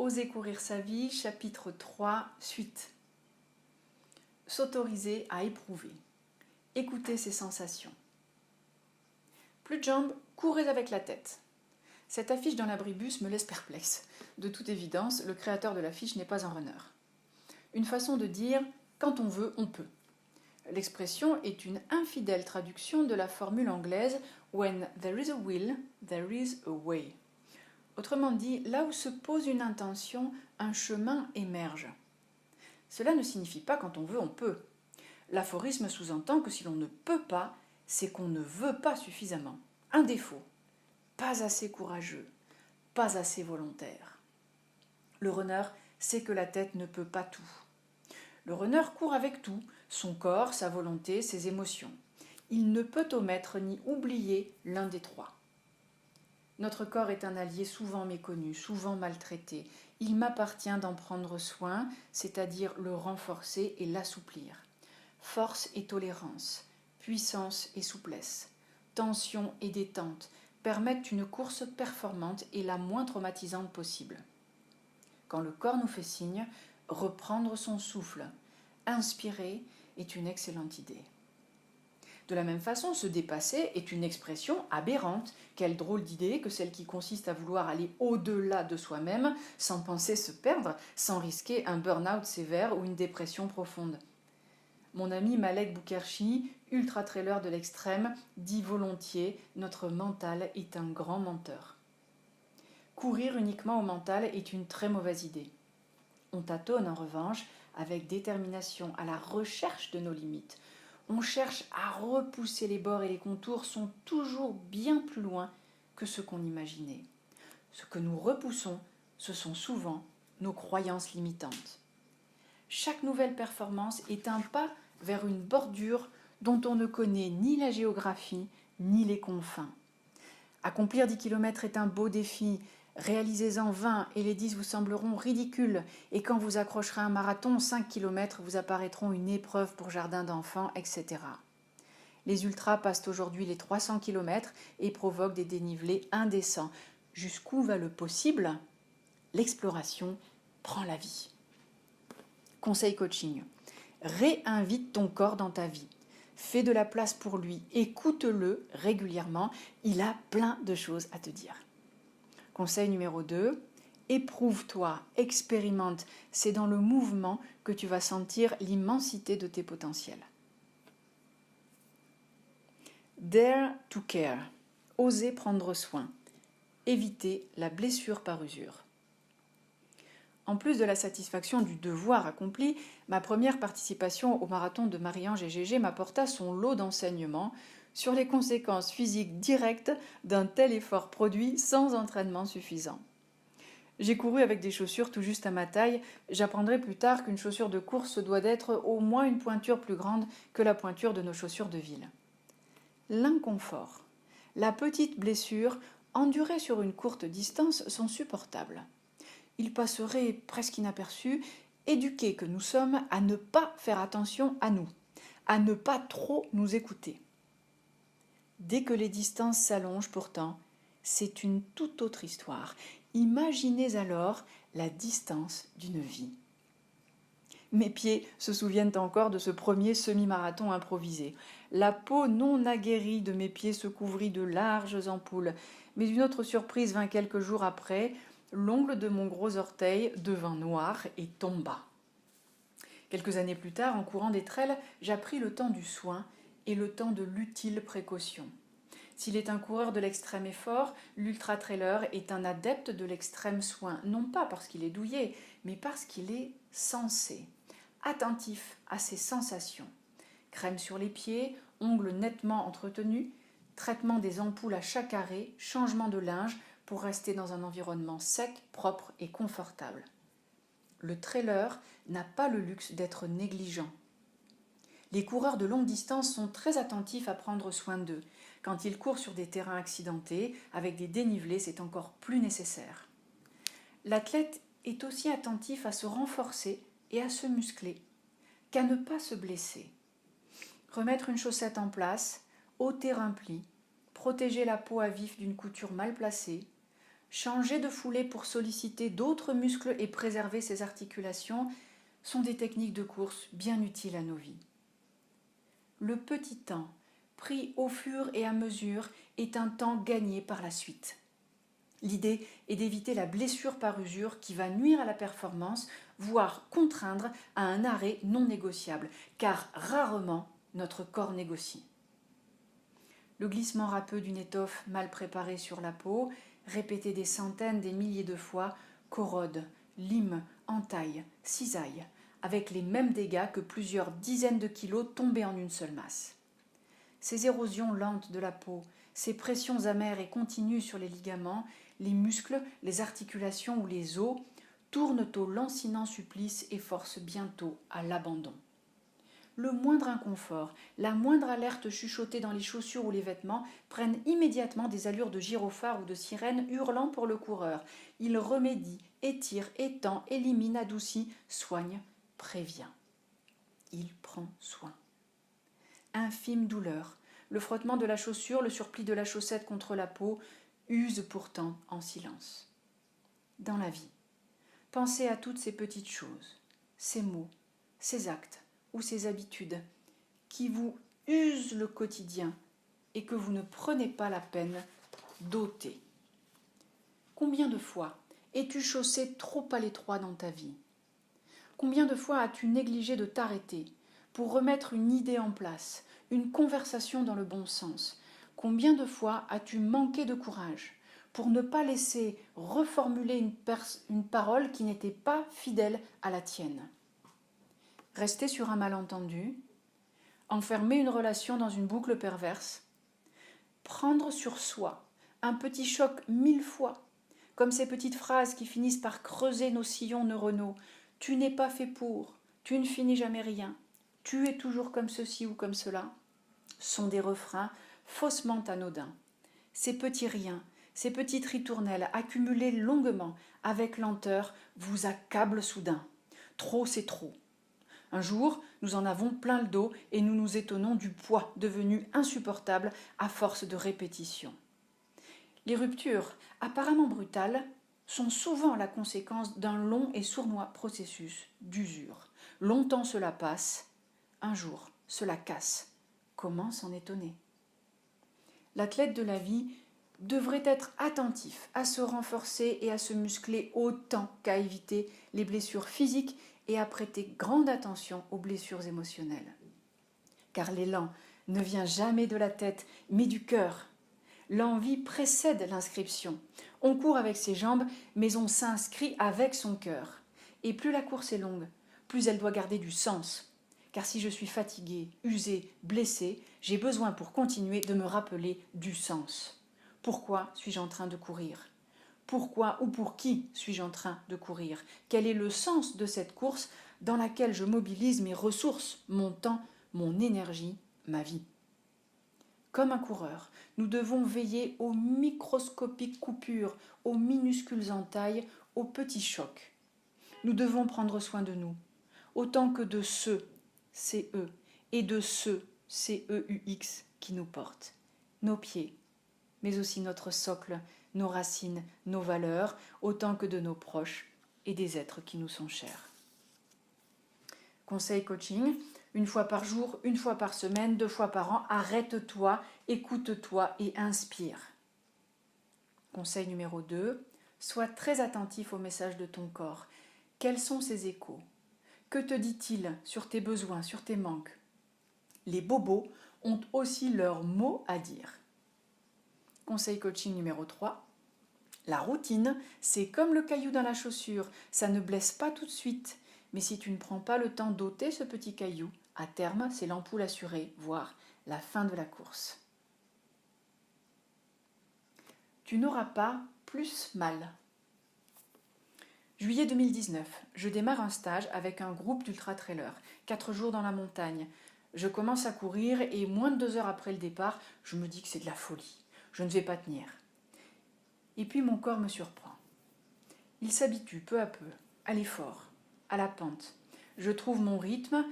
Oser courir sa vie, chapitre 3, suite. S'autoriser à éprouver. Écouter ses sensations. Plus de jambes, courez avec la tête. Cette affiche dans l'abribus me laisse perplexe. De toute évidence, le créateur de l'affiche n'est pas un runner. Une façon de dire « quand on veut, on peut ». L'expression est une infidèle traduction de la formule anglaise « When there is a will, there is a way ». Autrement dit, là où se pose une intention, un chemin émerge. Cela ne signifie pas « quand on veut, on peut ». L'aphorisme sous-entend que si l'on ne peut pas, c'est qu'on ne veut pas suffisamment. Un défaut. Pas assez courageux, pas assez volontaire. Le runner sait que la tête ne peut pas tout. Le runner court avec tout, son corps, sa volonté, ses émotions. Il ne peut omettre ni oublier l'un des trois. Notre corps est un allié souvent méconnu, souvent maltraité. Il m'appartient d'en prendre soin, c'est-à-dire le renforcer et l'assouplir. Force et tolérance, puissance et souplesse, tension et détente permettent une course performante et la moins traumatisante possible. Quand le corps nous fait signe, reprendre son souffle, inspirer est une excellente idée. De la même façon, se dépasser est une expression aberrante. Quelle drôle d'idée que celle qui consiste à vouloir aller au-delà de soi-même sans penser se perdre, sans risquer un burn-out sévère ou une dépression profonde. Mon ami Malek Boukherchi, ultra-trailer de l'extrême, dit volontiers « Notre mental est un grand menteur ». Courir uniquement au mental est une très mauvaise idée. On tâtonne en revanche avec détermination à la recherche de nos limites. On cherche à repousser les bords et les contours sont toujours bien plus loin que ce qu'on imaginait. Ce que nous repoussons, ce sont souvent nos croyances limitantes. Chaque nouvelle performance est un pas vers une bordure dont on ne connaît ni la géographie ni les confins. Accomplir 10 km est un beau défi. Réalisez-en 20 et les 10 vous sembleront ridicules. Et quand vous accrocherez un marathon, 5 km vous apparaîtront une épreuve pour jardin d'enfants, etc. Les ultras passent aujourd'hui les 300 km et provoquent des dénivelés indécents. Jusqu'où va le possible ? L'exploration prend la vie. Conseil coaching. Réinvite ton corps dans ta vie. Fais de la place pour lui. Écoute-le régulièrement. Il a plein de choses à te dire. Conseil numéro 2. Éprouve-toi, expérimente. C'est dans le mouvement que tu vas sentir l'immensité de tes potentiels. Dare to care. Oser prendre soin. Éviter la blessure par usure. En plus de la satisfaction du devoir accompli, ma première participation au marathon de Marie-Ange et Gégé m'apporta son lot d'enseignements sur les conséquences physiques directes d'un tel effort produit sans entraînement suffisant. J'ai couru avec des chaussures tout juste à ma taille, j'apprendrai plus tard qu'une chaussure de course doit être au moins une pointure plus grande que la pointure de nos chaussures de ville. L'inconfort, la petite blessure, endurée sur une courte distance, sont supportables. Il passerait presque inaperçu, éduqués que nous sommes à ne pas faire attention à nous, à ne pas trop nous écouter. Dès que les distances s'allongent pourtant, c'est une toute autre histoire. Imaginez alors la distance d'une vie. Mes pieds se souviennent encore de ce premier semi-marathon improvisé. La peau non aguerrie de mes pieds se couvrit de larges ampoules, mais une autre surprise vint quelques jours après. L'ongle de mon gros orteil devint noir et tomba. Quelques années plus tard, en courant des trails, j'appris le temps du soin et le temps de l'utile précaution. S'il est un coureur de l'extrême effort, l'ultra-trailer est un adepte de l'extrême soin, non pas parce qu'il est douillet, mais parce qu'il est sensé, attentif à ses sensations. Crème sur les pieds, ongles nettement entretenus, traitement des ampoules à chaque arrêt, changement de linge pour rester dans un environnement sec, propre et confortable. Le trailer n'a pas le luxe d'être négligent. Les coureurs de longue distance sont très attentifs à prendre soin d'eux. Quand ils courent sur des terrains accidentés, avec des dénivelés, c'est encore plus nécessaire. L'athlète est aussi attentif à se renforcer et à se muscler, qu'à ne pas se blesser. Remettre une chaussette en place, ôter un pli, protéger la peau à vif d'une couture mal placée, changer de foulée pour solliciter d'autres muscles et préserver ses articulations sont des techniques de course bien utiles à nos vies. Le petit temps, pris au fur et à mesure, est un temps gagné par la suite. L'idée est d'éviter la blessure par usure qui va nuire à la performance, voire contraindre à un arrêt non négociable, car rarement notre corps négocie. Le glissement râpeux d'une étoffe mal préparée sur la peau, répété des centaines, des milliers de fois, corrode, lime, entaille, cisaille, avec les mêmes dégâts que plusieurs dizaines de kilos tombés en une seule masse. Ces érosions lentes de la peau, ces pressions amères et continues sur les ligaments, les muscles, les articulations ou les os tournent au lancinant supplice et forcent bientôt à l'abandon. Le moindre inconfort, la moindre alerte chuchotée dans les chaussures ou les vêtements prennent immédiatement des allures de gyrophare ou de sirène hurlant pour le coureur. Il remédie, étire, étend, élimine, adoucit, soigne, prévient. Il prend soin. Infime douleur, le frottement de la chaussure, le surplis de la chaussette contre la peau, usent pourtant en silence. Dans la vie, pensez à toutes ces petites choses, ces mots, ces actes ou ces habitudes qui vous usent le quotidien et que vous ne prenez pas la peine d'ôter. Combien de fois es-tu chaussé trop à l'étroit dans ta vie ? Combien de fois as-tu négligé de t'arrêter pour remettre une idée en place, une conversation dans le bon sens ? Combien de fois as-tu manqué de courage pour ne pas laisser reformuler une parole qui n'était pas fidèle à la tienne ? Rester sur un malentendu, enfermer une relation dans une boucle perverse, prendre sur soi un petit choc 1000 fois, comme ces petites phrases qui finissent par creuser nos sillons neuronaux. Tu n'es pas fait pour, tu ne finis jamais rien, tu es toujours comme ceci ou comme cela, sont des refrains faussement anodins. Ces petits riens, ces petites ritournelles accumulées longuement, avec lenteur, vous accablent soudain. Trop, c'est trop. Un jour, nous en avons plein le dos et nous nous étonnons du poids devenu insupportable à force de répétition. Les ruptures, apparemment brutales, sont souvent la conséquence d'un long et sournois processus d'usure. Longtemps cela passe, un jour cela casse. Comment s'en étonner ? L'athlète de la vie devrait être attentif à se renforcer et à se muscler autant qu'à éviter les blessures physiques et à prêter grande attention aux blessures émotionnelles. Car l'élan ne vient jamais de la tête, mais du cœur. L'envie précède l'inscription. On court avec ses jambes, mais on s'inscrit avec son cœur. Et plus la course est longue, plus elle doit garder du sens. Car si je suis fatigué, usé, blessé, j'ai besoin pour continuer de me rappeler du sens. Pourquoi suis-je en train de courir ? Pourquoi ou pour qui suis-je en train de courir ? Quel est le sens de cette course dans laquelle je mobilise mes ressources, mon temps, mon énergie, ma vie ? Comme un coureur, nous devons veiller aux microscopiques coupures, aux minuscules entailles, aux petits chocs. Nous devons prendre soin de nous, autant que de ceux, CE, et de ceux, CEUX, qui nous portent. Nos pieds, mais aussi notre socle, nos racines, nos valeurs, autant que de nos proches et des êtres qui nous sont chers. Conseil coaching, 1 fois par jour, 1 fois par semaine, 2 fois par an, arrête-toi, écoute-toi et inspire. Conseil numéro 2, sois très attentif aux messages de ton corps. Quels sont ses échos ? Que te dit-il sur tes besoins, sur tes manques ? Les bobos ont aussi leur mot à dire. Conseil coaching numéro 3. La routine, c'est comme le caillou dans la chaussure, ça ne blesse pas tout de suite. Mais si tu ne prends pas le temps d'ôter ce petit caillou, à terme, c'est l'ampoule assurée, voire la fin de la course. Tu n'auras pas plus mal. Juillet 2019, je démarre un stage avec un groupe d'ultra-trailers, 4 jours dans la montagne. Je commence à courir et moins de 2 heures après le départ, je me dis que c'est de la folie. Je ne vais pas tenir. Et puis mon corps me surprend. Il s'habitue peu à peu à l'effort, à la pente. Je trouve mon rythme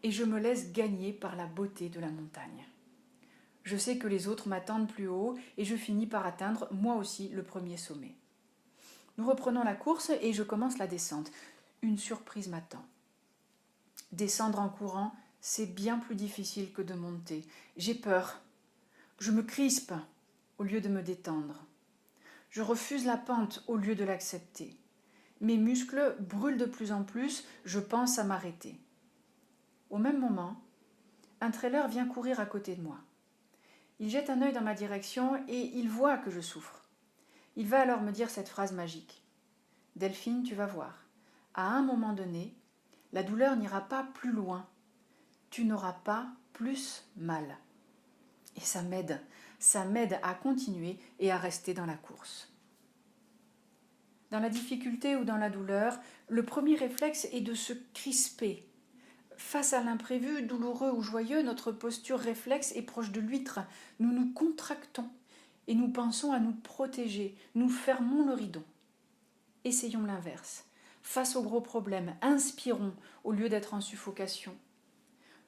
et je me laisse gagner par la beauté de la montagne. Je sais que les autres m'attendent plus haut et je finis par atteindre moi aussi le premier sommet. Nous reprenons la course et je commence la descente. Une surprise m'attend. Descendre en courant, c'est bien plus difficile que de monter. J'ai peur. Je me crispe au lieu de me détendre. Je refuse la pente au lieu de l'accepter. Mes muscles brûlent de plus en plus, je pense à m'arrêter. Au même moment, un trailer vient courir à côté de moi. Il jette un œil dans ma direction et il voit que je souffre. Il va alors me dire cette phrase magique. « Delphine, tu vas voir. À un moment donné, la douleur n'ira pas plus loin. Tu n'auras pas plus mal. » Et ça m'aide à continuer et à rester dans la course. Dans la difficulté ou dans la douleur, le premier réflexe est de se crisper. Face à l'imprévu, douloureux ou joyeux, notre posture réflexe est proche de l'huître. Nous nous contractons et nous pensons à nous protéger. Nous fermons le rideau. Essayons l'inverse. Face aux gros problèmes, inspirons au lieu d'être en suffocation.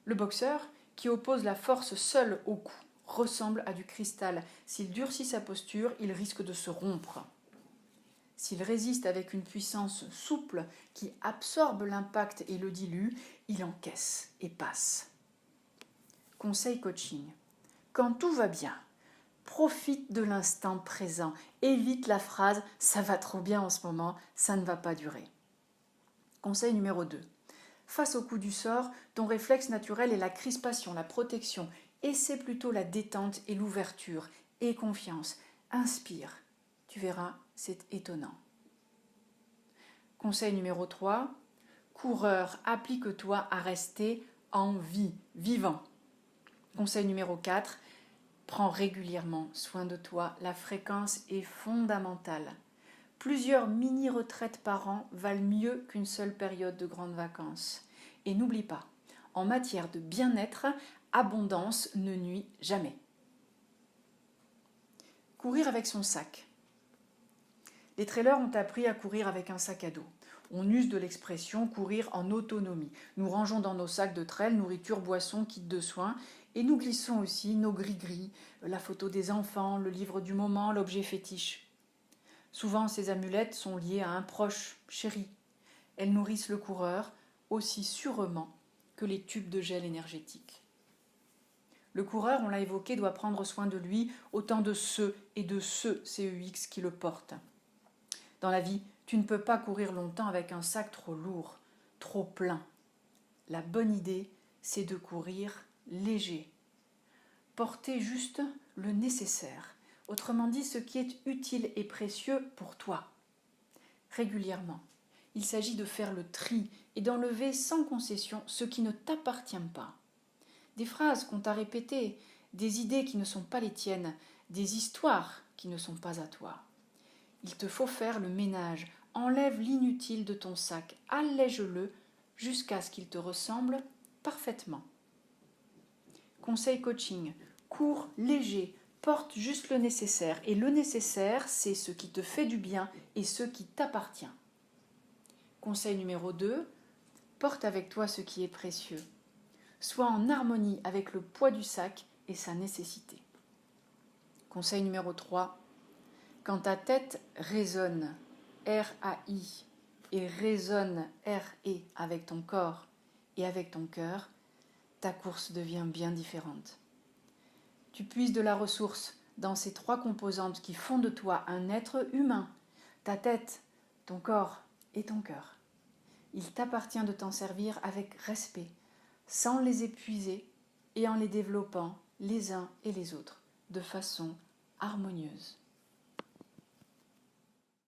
Le boxeur, qui oppose la force seule au coup, ressemble à du cristal. S'il durcit sa posture, il risque de se rompre. S'il résiste avec une puissance souple qui absorbe l'impact et le dilue, il encaisse et passe. Conseil coaching. Quand tout va bien, profite de l'instant présent. Évite la phrase « ça va trop bien en ce moment, ça ne va pas durer ». Conseil numéro 2. Face au coup du sort, ton réflexe naturel est la crispation, la protection. Essaie plutôt la détente et l'ouverture. Aie confiance. Inspire. Tu verras, c'est étonnant. Conseil numéro 3. Coureur, applique-toi à rester en vie, vivant. Conseil numéro 4. Prends régulièrement soin de toi. La fréquence est fondamentale. Plusieurs mini-retraites par an valent mieux qu'une seule période de grandes vacances. Et n'oublie pas, en matière de bien-être, abondance ne nuit jamais. Courir avec son sac. Les trailers ont appris à courir avec un sac à dos. On use de l'expression courir en autonomie. Nous rangeons dans nos sacs de trail nourriture, boissons, kit de soins et nous glissons aussi nos gris-gris, la photo des enfants, le livre du moment, l'objet fétiche. Souvent, ces amulettes sont liées à un proche, chéri. Elles nourrissent le coureur aussi sûrement que les tubes de gel énergétique. Le coureur, on l'a évoqué, doit prendre soin de lui, autant de ceux et de ceux CEX qui le portent. Dans la vie, tu ne peux pas courir longtemps avec un sac trop lourd, trop plein. La bonne idée, c'est de courir léger. Porter juste le nécessaire, autrement dit ce qui est utile et précieux pour toi. Régulièrement, il s'agit de faire le tri et d'enlever sans concession ce qui ne t'appartient pas. Des phrases qu'on t'a répétées, des idées qui ne sont pas les tiennes, des histoires qui ne sont pas à toi. Il te faut faire le ménage, enlève l'inutile de ton sac, allège-le jusqu'à ce qu'il te ressemble parfaitement. Conseil coaching, cours léger, porte juste le nécessaire. Et le nécessaire, c'est ce qui te fait du bien et ce qui t'appartient. Conseil numéro 2, porte avec toi ce qui est précieux. Sois en harmonie avec le poids du sac et sa nécessité. Conseil numéro 3, quand ta tête résonne, R-A-I, et résonne, R-E, avec ton corps et avec ton cœur, ta course devient bien différente. Tu puises de la ressource dans ces 3 composantes qui font de toi un être humain, ta tête, ton corps et ton cœur. Il t'appartient de t'en servir avec respect, sans les épuiser et en les développant les uns et les autres de façon harmonieuse.